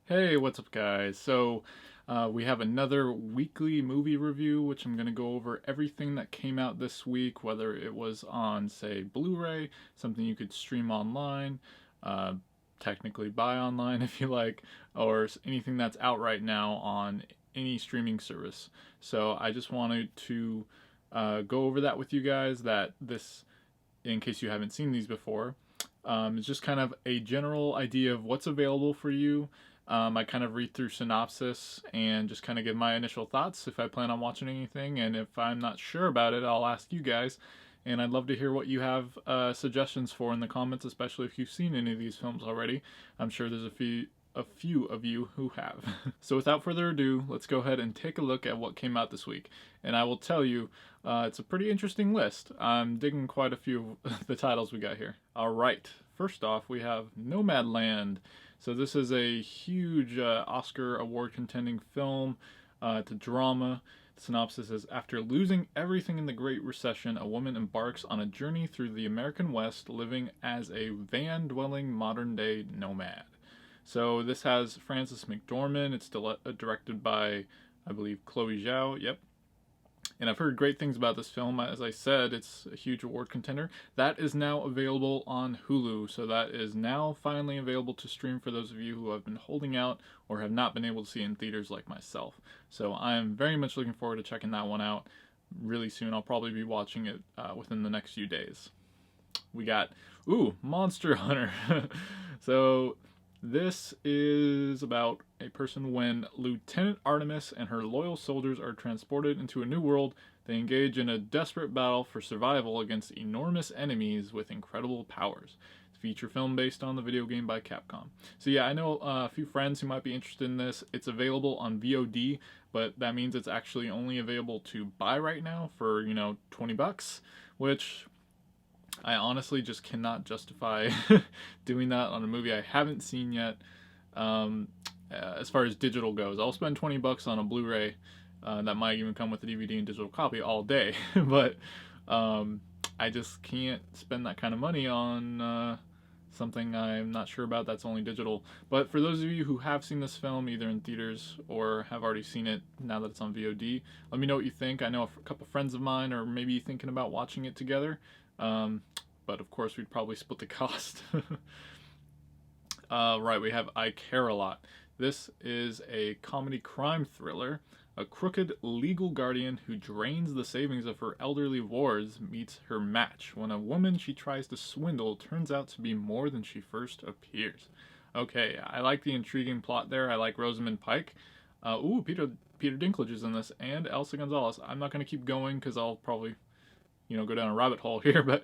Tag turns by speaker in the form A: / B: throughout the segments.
A: Hey, what's up, guys? We have another weekly movie review, which I'm going to go over everything that came out this week, whether it was on, say, Blu-ray, something you could stream online, uh, technically buy online if you like, or anything that's out right now on any streaming service. So I just wanted to go over that with you guys, in case you haven't seen these before. It's just kind of a general idea of what's available for you. I kind of read through synopsis and just kind of give my initial thoughts if I plan on watching anything, and if I'm not sure about it, I'll ask you guys. And I'd love to hear what you have suggestions for in the comments, especially if you've seen any of these films already. I'm sure there's a few of you who have. So without further ado, let's go ahead and take a look at what came out this week. And I will tell you, it's a pretty interesting list. I'm digging quite a few of the titles we got here. Alright, first off we have Nomadland. So this is a huge Oscar award contending film. It's a drama. The synopsis is, after losing everything in the Great Recession, a woman embarks on a journey through the American West, living as a van-dwelling modern-day nomad. So this has Frances McDormand. It's directed by, I believe, Chloe Zhao. Yep. And I've heard great things about this film. As I said, it's a huge award contender. That is now available on Hulu. So that is now finally available to stream for those of you who have been holding out or have not been able to see it in theaters like myself. So I am very much looking forward to checking that one out really soon. I'll probably be watching it within the next few days. We got, Monster Hunter. So this is about a person when Lieutenant Artemis and her loyal soldiers are transported into a new world. They engage in a desperate battle for survival against enormous enemies with incredible powers. It's a feature film based on the video game by Capcom. So yeah, I know a few friends who might be interested in this. It's available on VOD, but that means it's actually only available to buy right now for, $20, which I honestly just cannot justify doing that on a movie I haven't seen yet. As far as digital goes, I'll spend $20 on a Blu-ray that might even come with a DVD and digital copy all day, but I just can't spend that kind of money on something I'm not sure about that's only digital. But for those of you who have seen this film either in theaters or have already seen it now that it's on VOD, let me know what you think. I know a couple friends of mine are maybe thinking about watching it together. But of course we'd probably split the cost. Right, we have I Care a Lot. This is a comedy crime thriller. A crooked legal guardian who drains the savings of her elderly wards meets her match when a woman she tries to swindle turns out to be more than she first appears. Okay, I like the intriguing plot there. I like Rosamund Pike. Peter Dinklage is in this, and Elsa Gonzalez. I'm not going to keep going because I'll probably go down a rabbit hole here, but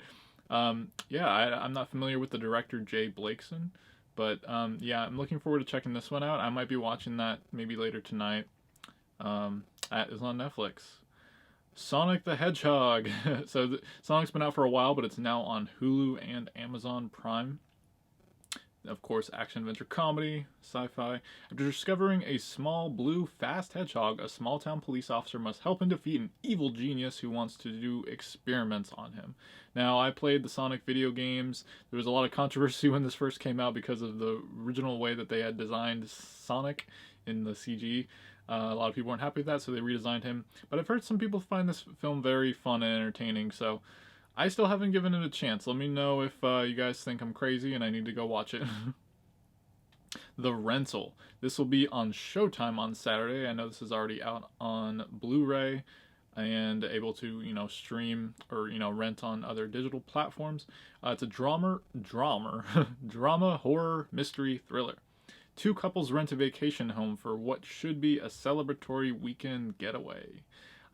A: yeah, I'm not familiar with the director Jay Blakeson, but yeah, I'm looking forward to checking this one out. I might be watching that maybe later tonight. It's on Netflix. Sonic the Hedgehog. So Sonic's been out for a while, but it's now on Hulu and Amazon Prime. Of course, action, adventure, comedy, sci-fi. After discovering a small blue fast hedgehog, a small-town police officer must help him defeat an evil genius who wants to do experiments on him. Now, I played the Sonic video games. There was a lot of controversy when this first came out because of the original way that they had designed Sonic in the CG. A lot of people weren't happy with that, so they redesigned him. But I've heard some people find this film very fun and entertaining, so I still haven't given it a chance. Let me know if you guys think I'm crazy and I need to go watch it. The Rental. This will be on Showtime on Saturday. I know this is already out on Blu-ray and able to, stream or, rent on other digital platforms. It's a drama, horror, mystery, thriller. Two couples rent a vacation home for what should be a celebratory weekend getaway.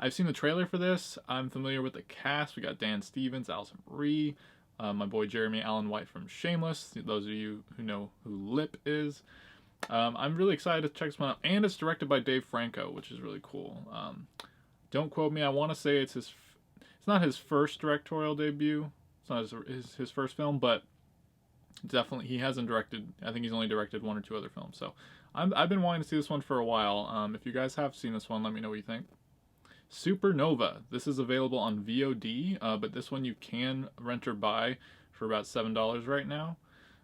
A: I've seen the trailer for this. I'm familiar with the cast. We got Dan Stevens, Alison Brie, my boy Jeremy Allen White from Shameless. Those of you who know who Lip is. I'm really excited to check this one out. And it's directed by Dave Franco, which is really cool. Don't quote me. I want to say it's not his first directorial debut. It's not his first film, but definitely he hasn't directed. I think he's only directed one or two other films. So I've been wanting to see this one for a while. If you guys have seen this one, let me know what you think. Supernova. This is available on VOD, but this one you can rent or buy for about $7 right now.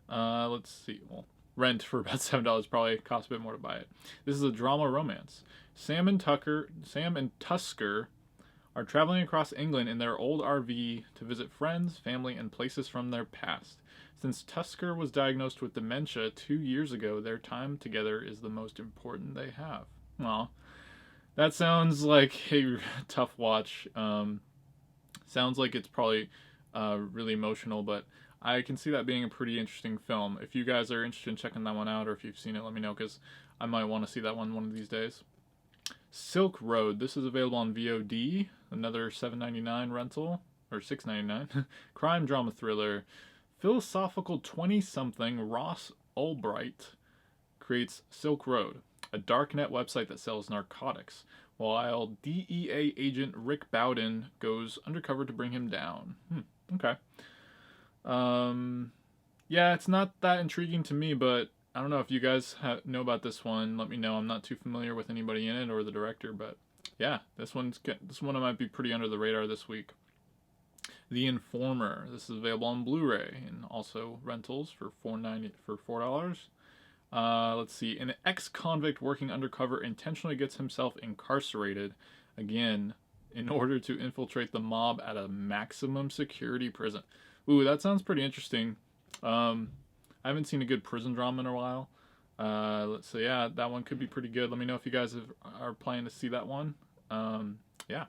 A: Let's see. Well, rent for about $7. Probably costs a bit more to buy it. This is a drama romance. Sam and Tusker are traveling across England in their old RV to visit friends, family, and places from their past. Since Tusker was diagnosed with dementia 2 years ago, their time together is the most important they have. Aw. That sounds like a tough watch. Sounds like it's probably really emotional, but I can see that being a pretty interesting film. If you guys are interested in checking that one out, or if you've seen it, let me know, because I might want to see that one of these days. Silk Road. This is available on VOD. Another $7.99 rental, or $6.99. Crime drama thriller. Philosophical 20-something Ross Ulbright creates Silk Road, a darknet website that sells narcotics, while DEA agent Rick Bowden goes undercover to bring him down. Okay. Yeah, it's not that intriguing to me, but I don't know if you guys know about this one. Let me know. I'm not too familiar with anybody in it or the director, but yeah, this one might be pretty under the radar this week. The Informer. This is available on Blu-ray and also rentals for $4. Let's see. An ex-convict working undercover intentionally gets himself incarcerated again in order to infiltrate the mob at a maximum security prison. Ooh, that sounds pretty interesting. I haven't seen a good prison drama in a while. Let's see. Yeah, that one could be pretty good. Let me know if you guys are planning to see that one. Yeah.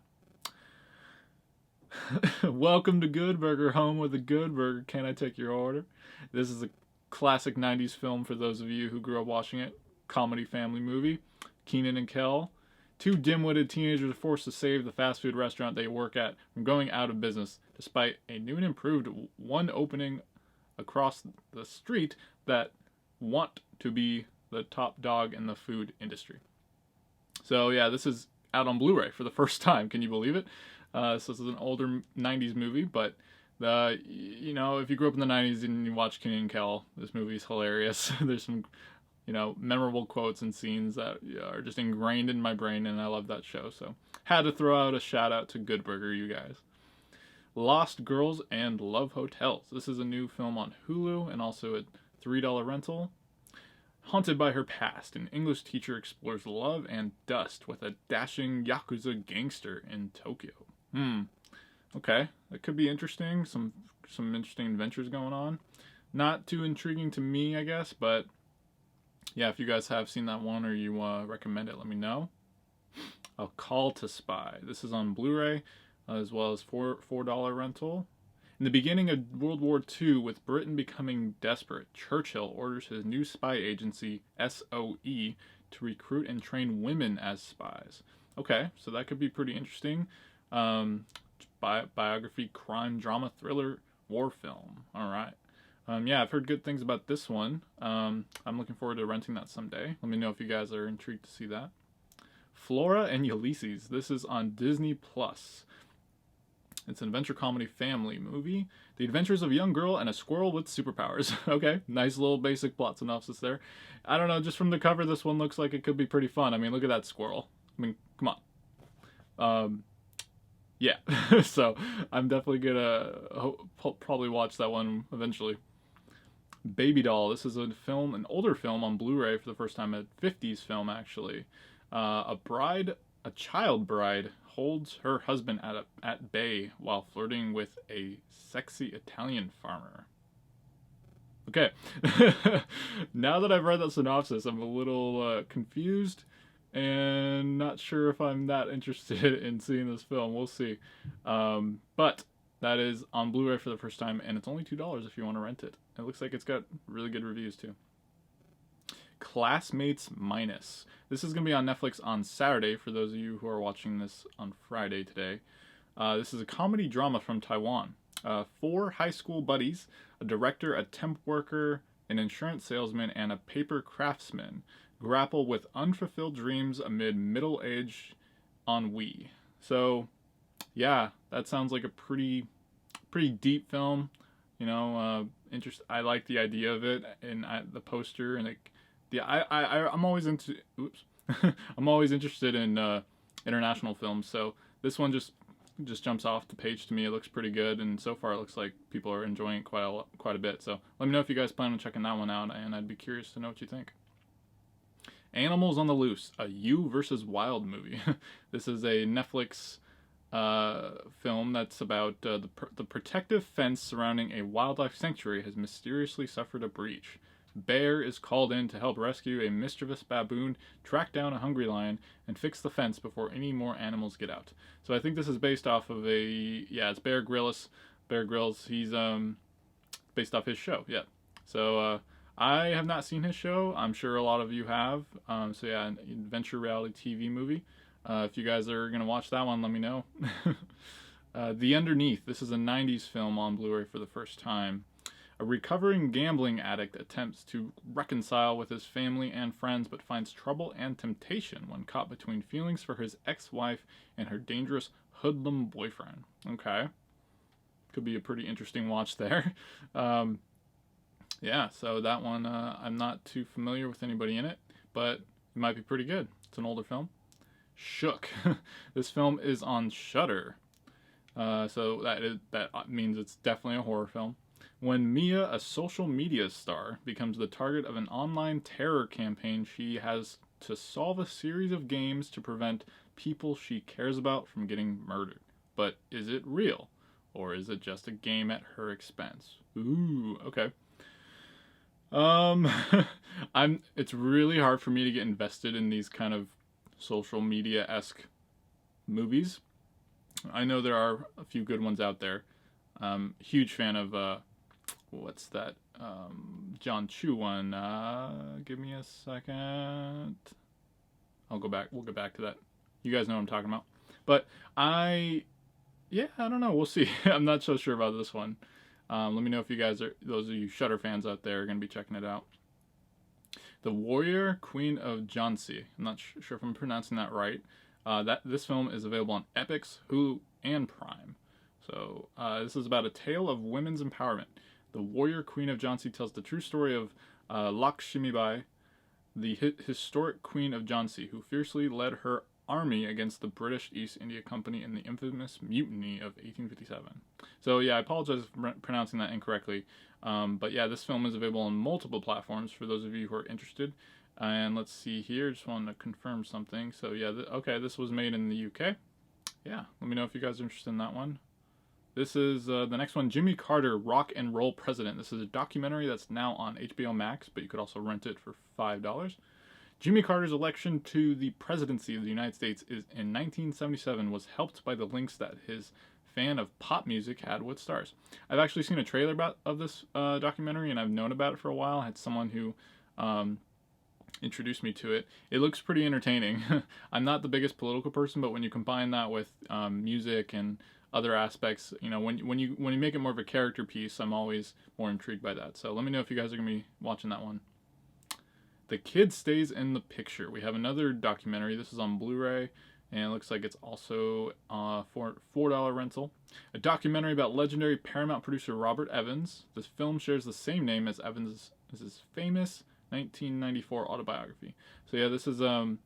A: Welcome to Good Burger, home with a good burger. Can I take your order? This is a classic 90s film for those of you who grew up watching it. Comedy family movie. Keenan and Kel. Two dim-witted teenagers are forced to save the fast food restaurant they work at from going out of business, despite a new and improved one opening across the street that want to be the top dog in the food industry. So yeah, this is out on Blu-ray for the first time. Can you believe it? So this is an older 90s movie, but if you grew up in the 90s and you watch Kenan and Kel, this movie's hilarious. There's some, memorable quotes and scenes that are just ingrained in my brain, and I love that show. So had to throw out a shout out to Good Burger, you guys. Lost Girls and Love Hotels. This is a new film on Hulu and also a $3 rental. Haunted by her past, an English teacher explores love and dust with a dashing Yakuza gangster in Tokyo. Okay, that could be interesting. Some interesting adventures going on. Not too intriguing to me, I guess, but yeah, if you guys have seen that one or you recommend it, let me know. A Call to Spy. This is on Blu-ray, as well as $4 rental. In the beginning of World War II, with Britain becoming desperate, Churchill orders his new spy agency, SOE, to recruit and train women as spies. Okay, so that could be pretty interesting. Biography, crime, drama, thriller, war film. All right. Yeah, I've heard good things about this one. I'm looking forward to renting that someday. Let me know if you guys are intrigued to see that. Flora and Ulysses. This is on Disney+. It's an adventure comedy family movie. The adventures of a young girl and a squirrel with superpowers. Okay, nice little basic plot synopsis there. I don't know, just from the cover, this one looks like it could be pretty fun. I mean, look at that squirrel. I mean, come on. Yeah, so I'm definitely gonna probably watch that one eventually. Baby Doll. This is an older film on Blu-ray for the first time, a 50s film actually. A child bride holds her husband at bay while flirting with a sexy Italian farmer. Okay, now that I've read that synopsis, I'm a little confused and not sure if I'm that interested in seeing this film. We'll see. But that is on Blu-ray for the first time, and it's only $2 if you want to rent it. It looks like it's got really good reviews too. Classmates Minus. This is going to be on Netflix on Saturday for those of you who are watching this on Friday today. This is a comedy drama from Taiwan. 4 high school buddies, a director, a temp worker, an insurance salesman, and a paper craftsman grapple with unfulfilled dreams amid middle-aged ennui. So, yeah, that sounds like a pretty deep film. I like the idea of it and the poster and I'm always I'm always interested in international films, so this one just just jumps off the page to me. It looks pretty good, and so far it looks like people are enjoying it quite a bit. So let me know if you guys plan on checking that one out, and I'd be curious to know what you think. Animals on the Loose, a You versus Wild movie. This is a Netflix film that's about the protective fence surrounding a wildlife sanctuary has mysteriously suffered a breach. Bear is called in to help rescue a mischievous baboon, track down a hungry lion, and fix the fence before any more animals get out. So I think this is based off of it's Bear Grylls. Bear Grylls, he's based off his show, yeah. So I have not seen his show. I'm sure a lot of you have. So yeah, an adventure reality TV movie. If you guys are going to watch that one, let me know. The Underneath. This is a 90s film on Blu-ray for the first time. A recovering gambling addict attempts to reconcile with his family and friends, but finds trouble and temptation when caught between feelings for his ex-wife and her dangerous hoodlum boyfriend. Okay. Could be a pretty interesting watch there. Yeah, so that one, I'm not too familiar with anybody in it, but it might be pretty good. It's an older film. Shook. This film is on Shudder. So that means it's definitely a horror film. When Mia, a social media star, becomes the target of an online terror campaign, she has to solve a series of games to prevent people she cares about from getting murdered. But is it real? Or is it just a game at her expense? Ooh, okay. It's really hard for me to get invested in these kind of social media-esque movies. I know there are a few good ones out there. Huge fan of what's that? John Chu one. Give me a second. We'll go back to that. You guys know what I'm talking about. But I don't know. We'll see. I'm not so sure about this one. Let me know if you guys those of you Shudder fans out there, are going to be checking it out. The Warrior Queen of Jhansi. I'm not sure if I'm pronouncing that right. This film is available on Epix, Hulu, and Prime. So this is about a tale of women's empowerment. The Warrior Queen of Jhansi tells the true story of Lakshmibai, the historic Queen of Jhansi, who fiercely led her army against the British East India Company in the infamous Mutiny of 1857. So yeah, I apologize for pronouncing that incorrectly. But yeah, this film is available on multiple platforms for those of you who are interested. And let's see here, just wanted to confirm something. So yeah, okay, this was made in the UK. Yeah, let me know if you guys are interested in that one. This is the next one, Jimmy Carter, Rock and Roll President. This is a documentary that's now on HBO Max, but you could also rent it for $5. Jimmy Carter's election to the presidency of the United States in 1977 was helped by the links that his fan of pop music had with stars. I've actually seen a trailer of this documentary, and I've known about it for a while. I had someone who introduced me to it. It looks pretty entertaining. I'm not the biggest political person, but when you combine that with music and other aspects, you know, when you make it more of a character piece, I'm always more intrigued by that. So let me know if you guys are going to be watching that one. The Kid Stays in the Picture. We have another documentary. This is on Blu-ray, and it looks like it's also for $4 rental. A documentary about legendary Paramount producer Robert Evans. This film shares the same name as Evans' famous 1994 autobiography. So yeah, this is a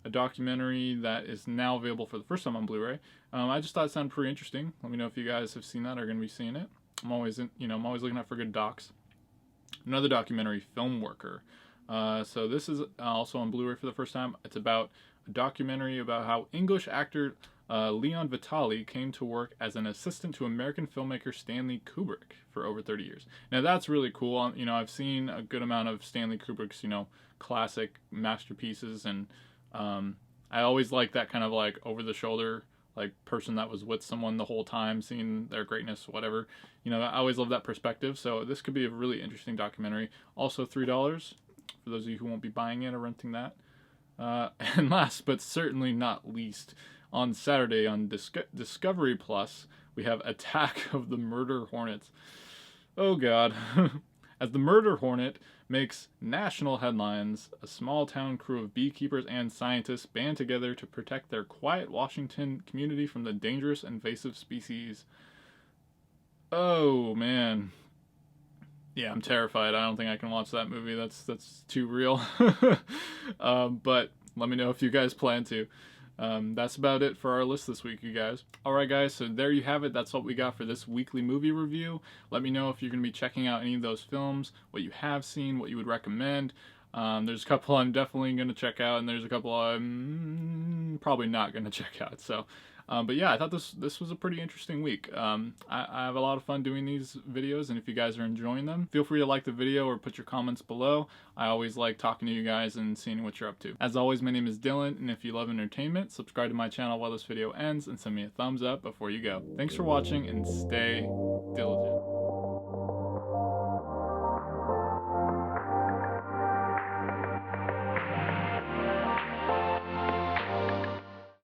A: documentary that is now available for the first time on Blu-ray. I just thought it sounded pretty interesting. Let me know if you guys have seen that or are going to be seeing it. I'm always looking out for good docs. Another documentary, Filmworker. So this is also on Blu-ray for the first time. It's about a documentary about how English actor Leon Vitali came to work as an assistant to American filmmaker Stanley Kubrick for over 30 years. Now that's really cool. You know, I've seen a good amount of Stanley Kubrick's, classic masterpieces, and I always like that kind of like over-the-shoulder person that was with someone the whole time, seeing their greatness, whatever. I always love that perspective. So this could be a really interesting documentary. Also $3 for those of you who won't be buying it or renting that. And last but certainly not least, on Saturday on Discovery Plus, we have Attack of the Murder Hornets. Oh God. As the Murder Hornet makes national headlines, a small-town crew of beekeepers and scientists band together to protect their quiet Washington community from the dangerous invasive species. Oh, man. Yeah, I'm terrified. I don't think I can watch that movie. That's too real. But let me know if you guys plan to. That's about it for our list this week, you guys. Alright guys, so there you have it. That's what we got for this weekly movie review. Let me know if you're going to be checking out any of those films, what you have seen, what you would recommend. There's a couple I'm definitely going to check out, and there's a couple I'm probably not going to check out. So, but yeah, I thought this was a pretty interesting week. I have a lot of fun doing these videos, and if you guys are enjoying them, feel free to like the video or put your comments below. I always like talking to you guys and seeing what you're up to. As always, my name is Dylan, and if you love entertainment, subscribe to my channel while this video ends and send me a thumbs up before you go. Thanks for watching, and stay diligent.